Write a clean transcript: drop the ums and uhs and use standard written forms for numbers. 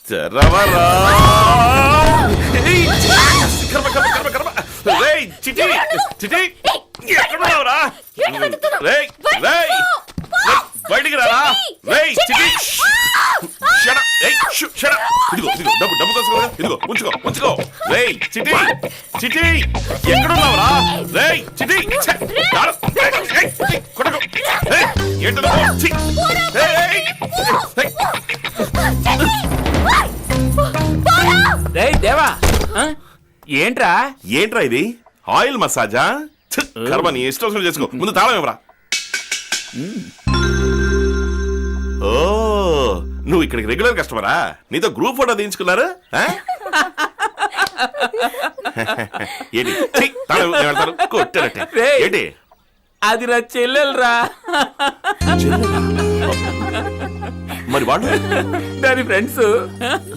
తెరవరా కర్మ కర్మ కర్మ కర్మ రేయ్ చిటి చిటి ఎక్కడున్నావురా రేయ్ రేయ్ బయటికి రారా రేయ్ చిటి షడ ఏయ్ షడ ఇదిగో ఇదిగో డబ్బు డబ్బు కోసం ఇదిగో ఉంచుకో ఉంచుకో రేయ్ చిటి చిటి ఎక్కడున్నావురా రేయ్ చిటి కొడకు ఏంటో రేయ్ దేవా ఏంట్రా ఏంట్రా ఇది ఆయిల్ మసాజా కర్మ నీ ఇష్టం చేసుకో ముందు తాళం ఇవ్వరా ఓ నువ్వు ఇక్కడికి రెగ్యులర్ కస్టమరా నీతో గ్రూప్ ఫోటో తీయించుకున్నారు ఏంటి తాళం వెళ్తారు కొట్టారట్టే ఏంటి అది నా చెల్లెలరా మరి వాళ్ళు దాని ఫ్రెండ్స్